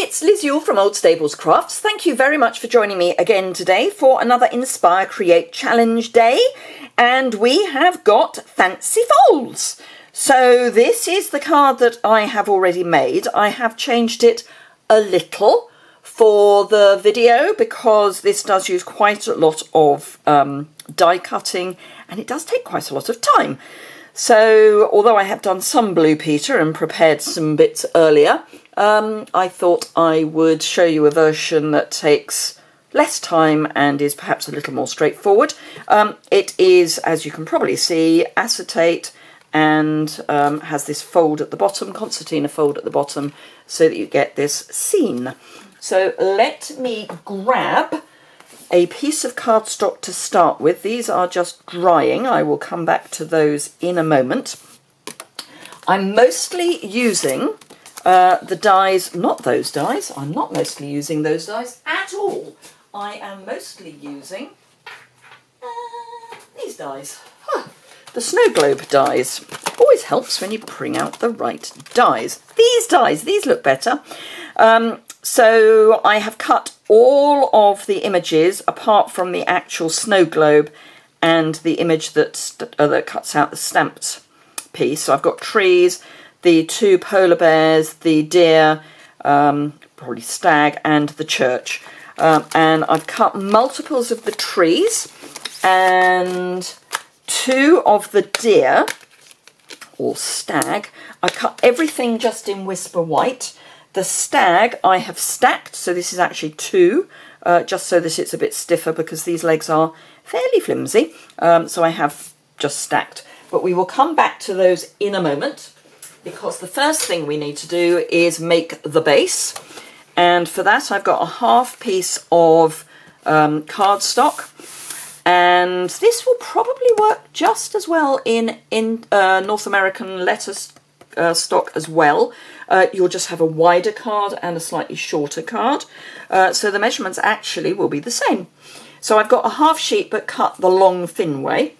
it's Liz Yuille from Old Stables Crafts. Thank you very much for joining me again today for another Inspire Create Challenge day. And we have got fancy folds. So this is the card that I have already made. I have changed it a little for the video because this does use quite a lot of die cutting and it does take quite a lot of time. So although I have done some Blue Peter and prepared some bits earlier, I thought I would show you a version that takes less time and is perhaps a little more straightforward. It is, as you can probably see, acetate and has this fold at the bottom, concertina fold at the bottom, so that you get this scene. So let me grab a piece of cardstock to start with. These are just drying. I will come back to those in a moment. I'm mostly using the dies, not those dies. I'm not mostly using those dies at all. I am mostly using these dies. The snow globe dies. Always helps when you bring out the right dies. These dies, these look better. So I have cut all of the images apart from the actual snow globe and the image that cuts out the stamped piece. So I've got trees, the two polar bears, the deer, probably stag, and the church. And I've cut multiples of the trees and two of the deer or stag. I cut everything just in Whisper White. The stag I have stacked, so this is actually two, just so that it's a bit stiffer because these legs are fairly flimsy. So I have just stacked. But we will come back to those in a moment because the first thing we need to do is make the base. And for that I've got a half piece of cardstock. And this will probably work just as well in North American lettuce stock as well. You'll just have a wider card and a slightly shorter card. So the measurements actually will be the same. So I've got a half sheet but cut the long thin way.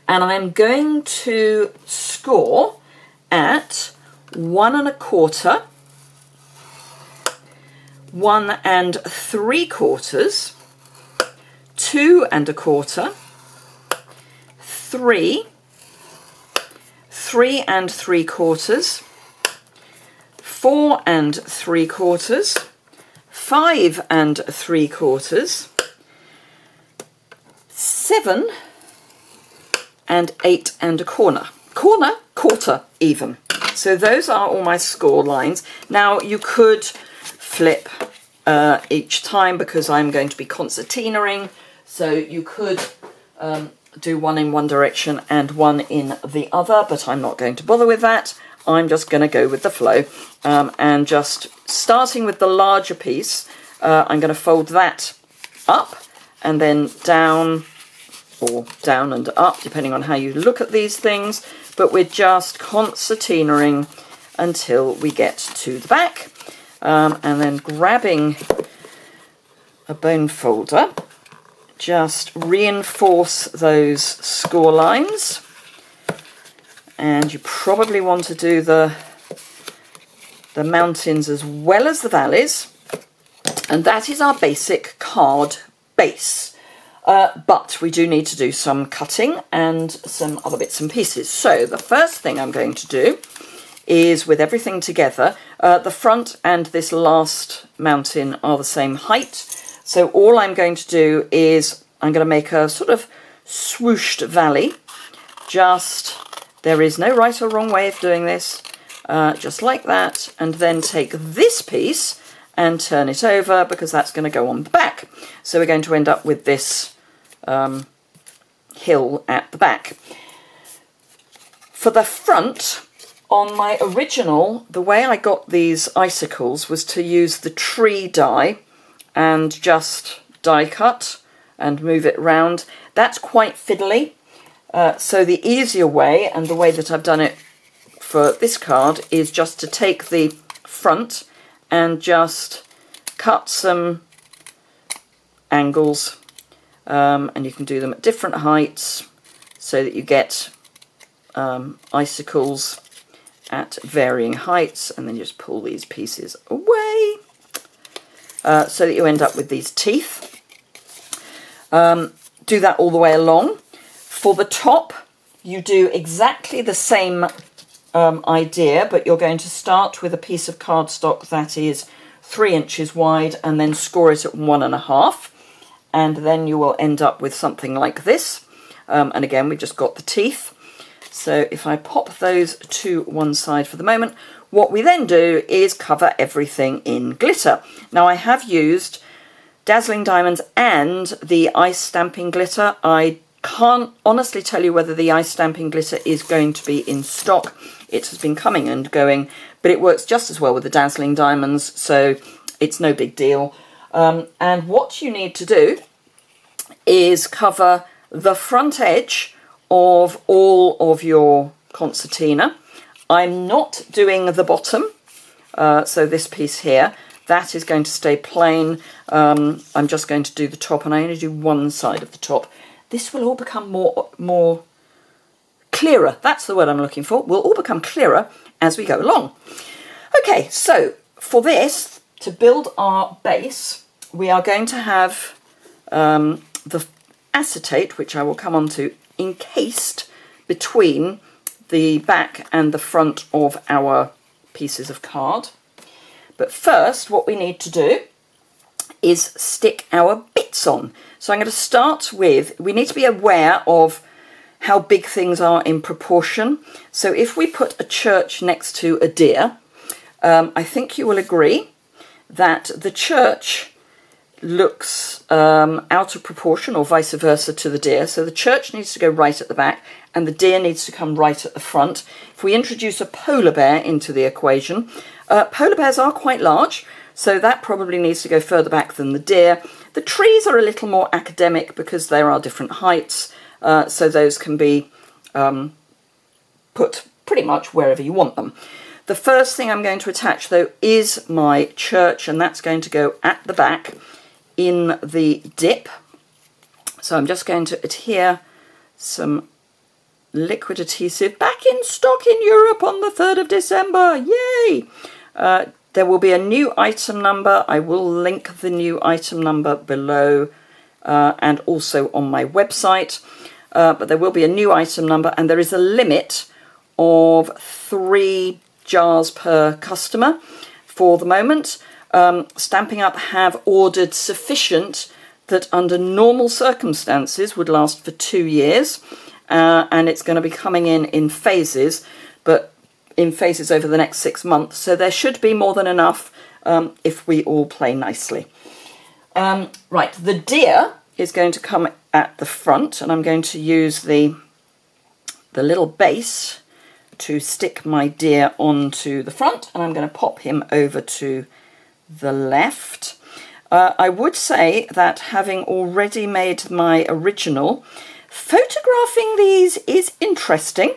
And I'm going to score at 1 1/4, 1 3/4, 2 1/4, 3, 3 3/4, 4 3/4, 5 3/4, 7 and 8 1/4. Quarter even. So those are all my score lines. Now you could flip each time because I'm going to be concertinaing. So you could do one in one direction and one in the other, but I'm not going to bother with that. I'm just going to go with the flow and just starting with the larger piece, I'm going to fold that up and then down, or down and up, depending on how you look at these things, but we're just concertinaing until we get to the back, and then grabbing a bone folder, just reinforce those score lines. And you probably want to do the mountains as well as the valleys. And that is our basic card base. But we do need to do some cutting and some other bits and pieces. So the first thing I'm going to do is, with everything together, the front and this last mountain are the same height. So all I'm going to do is I'm going to make a sort of swooshed valley. There is no right or wrong way of doing this. Just like that. And then take this piece and turn it over because that's going to go on the back. So we're going to end up with this hill at the back. For the front, on my original, the way I got these icicles was to use the tree die and just die cut and move it round. That's quite fiddly. So the easier way, and the way that I've done it for this card, is just to take the front and just cut some angles, and you can do them at different heights so that you get icicles at varying heights, and then you just pull these pieces away so that you end up with these teeth. Do that all the way along. For the top, you do exactly the same idea, but you're going to start with a piece of cardstock that is 3 inches wide and then score it at 1.5, and then you will end up with something like this. And again, we've just got the teeth. So if I pop those to one side for the moment, what we then do is cover everything in glitter. Now, I have used Dazzling Diamonds and the ice stamping glitter. I can't honestly tell you whether the ice stamping glitter is going to be in stock. It has been coming and going, but it works just as well with the Dazzling Diamonds, so it's no big deal. And what you need to do is cover the front edge of all of your concertina. I'm not doing the bottom, so this piece here, that is going to stay plain. I'm just going to do the top, and I only do one side of the top. This will all become more clearer. That's the word I'm looking for. Will all become clearer as we go along. Okay, so for this, to build our base, we are going to have the acetate, which I will come on to, encased between the back and the front of our pieces of card. But first, what we need to do is stick our bits on. So I'm going to start with, we need to be aware of how big things are in proportion. So if we put a church next to a deer, I think you will agree that the church looks out of proportion, or vice versa to the deer. So the church needs to go right at the back and the deer needs to come right at the front. If we introduce a polar bear into the equation, polar bears are quite large, so that probably needs to go further back than the deer. The trees are a little more academic because there are different heights, so those can be put pretty much wherever you want them. The first thing I'm going to attach, though, is my church, and that's going to go at the back in the dip. So I'm just going to adhere some liquid adhesive, back in stock in Europe on the 3rd of December. Yay! There will be a new item number. I will link the new item number below and also on my website. But there will be a new item number, and there is a limit of 3 jars per customer for the moment. Stampin' Up have ordered sufficient that under normal circumstances would last for 2 years, and it's going to be coming in phases, but in phases over the next 6 months, so there should be more than enough if we all play nicely. Right, the deer is going to come at the front, and I'm going to use the little base to stick my deer onto the front, and I'm going to pop him over to the left. I would say that having already made my original, photographing these is interesting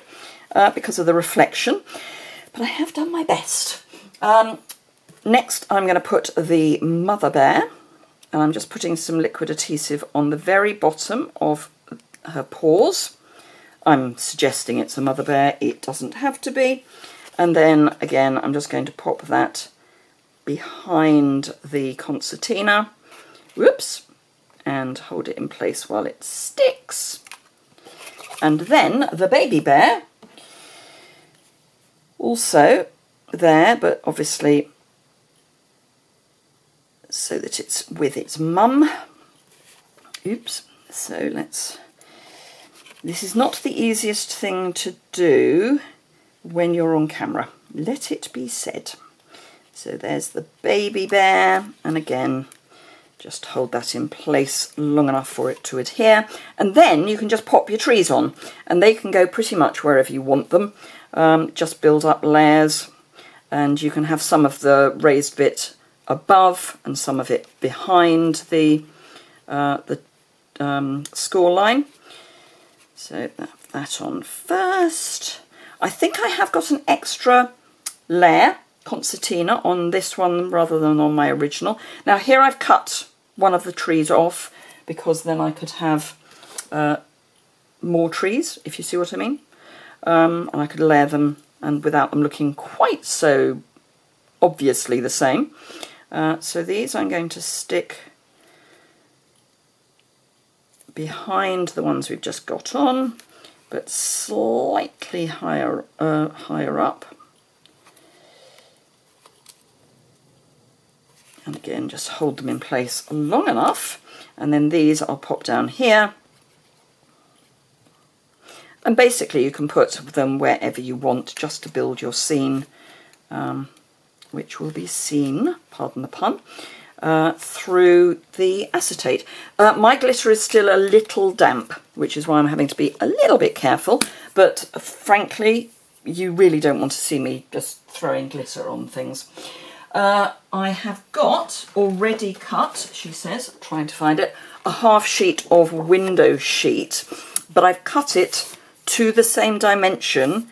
because of the reflection, but I have done my best. Next, I'm going to put the mother bear, and I'm just putting some liquid adhesive on the very bottom of her paws. I'm suggesting it's a mother bear, it doesn't have to be. And then again, I'm just going to pop that behind the concertina, whoops, and hold it in place while it sticks. And then the baby bear, also there, but obviously so that it's with its mum. Oops, so this is not the easiest thing to do when you're on camera, let it be said. So there's the baby bear, and again, just hold that in place long enough for it to adhere, and then you can just pop your trees on, and they can go pretty much wherever you want them. Just build up layers, and you can have some of the raised bit above and some of it behind the score line. So that on first. I think I have got an extra layer concertina on this one rather than on my original. Now here I've cut one of the trees off because then I could have more trees, if you see what I mean. And I could layer them and without them looking quite so obviously the same. So these I'm going to stick behind the ones we've just got on, but slightly higher up. And again, just hold them in place long enough, and then these I'll pop down here. And basically you can put them wherever you want just to build your scene, which will be seen, pardon the pun, through the acetate. My glitter is still a little damp, which is why I'm having to be a little bit careful, but frankly, you really don't want to see me just throwing glitter on things. I have got already cut, she says, trying to find it, a half sheet of window sheet, but I've cut it to the same dimension,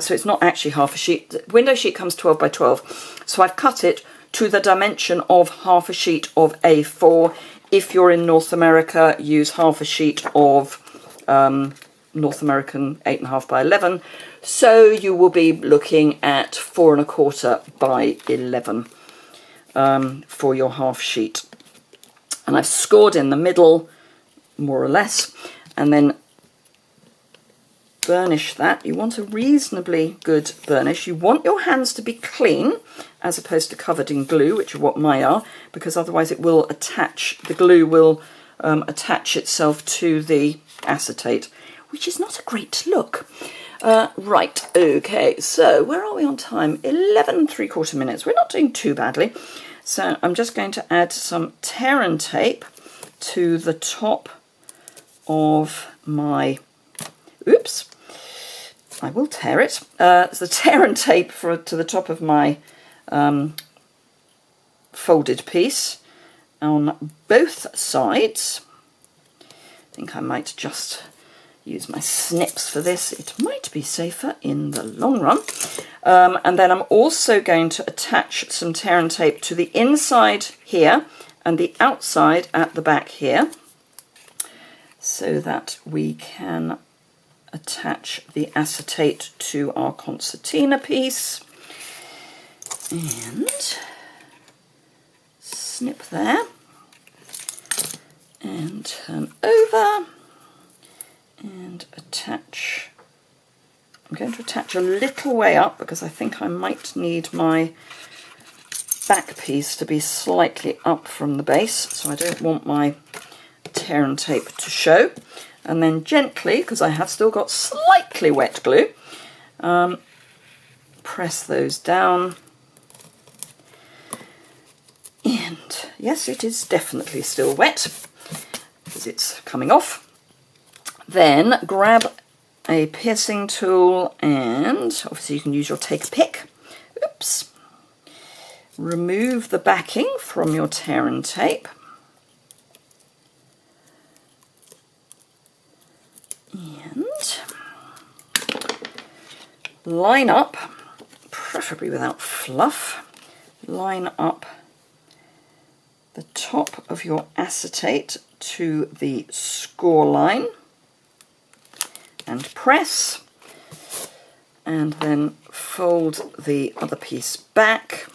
so it's not actually half a sheet. The window sheet comes 12 by 12, so I've cut it to the dimension of half a sheet of A4. If you're in North America, use half a sheet of North American 8.5 by 11. So you will be looking at 4 1/4 by 11 for your half sheet. And I've scored in the middle, more or less, and then burnish that. You want a reasonably good burnish. You want your hands to be clean as opposed to covered in glue, which are what mine are, because otherwise it will attach, the glue will attach itself to the acetate, which is not a great look. Right, okay, so where are we on time? 11 3/4 minutes. We're not doing too badly. So I'm just going to add some tear and tape to the top of my, oops, I will tear it. It's the tear and tape to the top of my folded piece on both sides. I think I might just use my snips for this. It might be safer in the long run. And then I'm also going to attach some tear and tape to the inside here and the outside at the back here, so that we can attach the acetate to our concertina piece. And snip there and turn over and attach. I'm going to attach a little way up because I think I might need my back piece to be slightly up from the base, so I don't want my tear and tape to show. And then gently, because I have still got slightly wet glue, press those down. And yes, it is definitely still wet because it's coming off. Then grab a piercing tool, and obviously you can use your take a pick. Oops. Remove the backing from your tear and tape. And line up, preferably without fluff, line up the top of your acetate to the score line and press, and then fold the other piece back.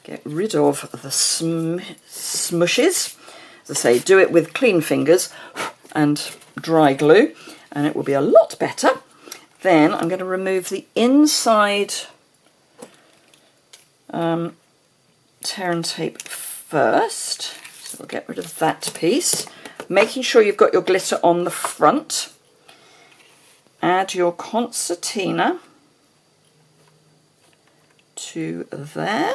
Get rid of the smushes. As I say, do it with clean fingers and dry glue, and it will be a lot better. Then I'm going to remove the inside tear and tape first. So we'll get rid of that piece, making sure you've got your glitter on the front. Add your concertina to there,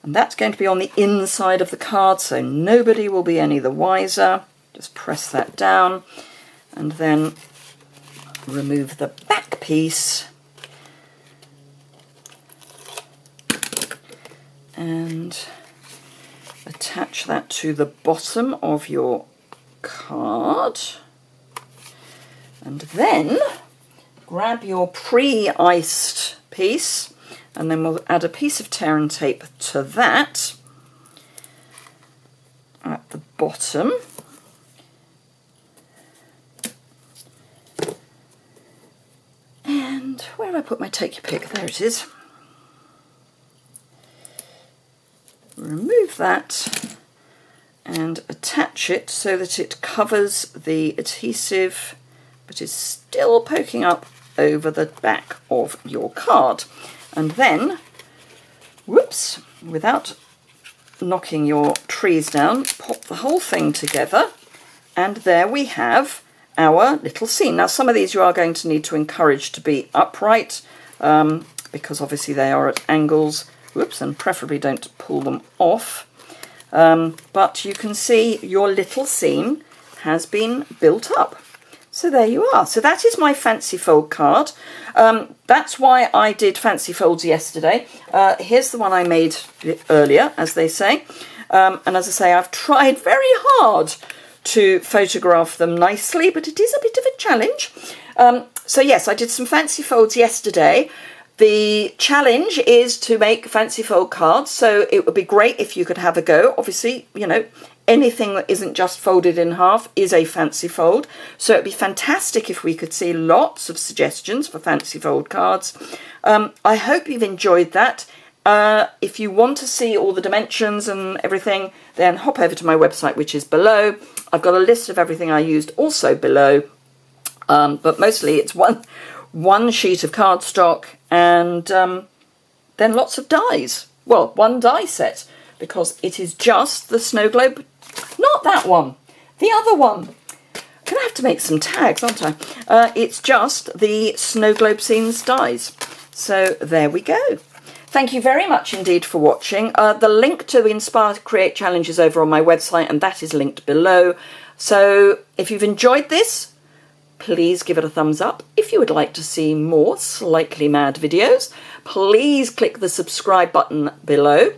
and that's going to be on the inside of the card, so nobody will be any the wiser. Just press that down and then remove the back piece and attach that to the bottom of your card. And then grab your pre-iced piece, and then we'll add a piece of tear and tape to that at the bottom. where have I put my take your pick? There it is. Remove that and attach it so that it covers the adhesive but is still poking up over the back of your card. And then, whoops, without knocking your trees down, pop the whole thing together, and there we have our little scene. Now some of these you are going to need to encourage to be upright because obviously they are at angles, whoops, and preferably don't pull them off. But you can see your little scene has been built up. So there you are. So that is my fancy fold card. That's why I did fancy folds yesterday. Here's the one I made earlier, as they say. And as I say, I've tried very hard to photograph them nicely, but it is a bit of a challenge. So yes, I did some fancy folds yesterday. The challenge is to make fancy fold cards, so it would be great if you could have a go. Obviously, you know, anything that isn't just folded in half is a fancy fold, so it'd be fantastic if we could see lots of suggestions for fancy fold cards. I hope you've enjoyed that. If you want to see all the dimensions and everything, then hop over to my website, which is below. I've got a list of everything I used also below, but mostly it's one sheet of cardstock and then lots of dies. Well, one die set, because it is just the snow globe. Not that one, the other one. I'm going to have to make some tags, aren't I? It's just the snow globe scenes dies. So there we go. Thank you very much indeed for watching. The link to the Inspire.Create.Challenge is over on my website, and that is linked below. So if you've enjoyed this, please give it a thumbs up. If you would like to see more slightly mad videos, please click the subscribe button below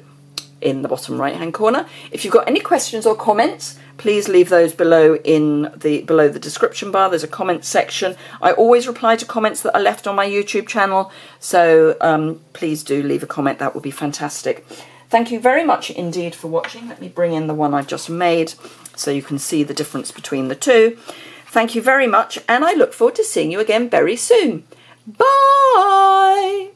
in the bottom right hand corner. If you've got any questions or comments, please leave those below below the description bar. There's a comment section. I always reply to comments that are left on my YouTube channel, so please do leave a comment. That would be fantastic. Thank you very much indeed for watching. Let me bring in the one I've just made so you can see the difference between the two. Thank you very much, and I look forward to seeing you again very soon. Bye!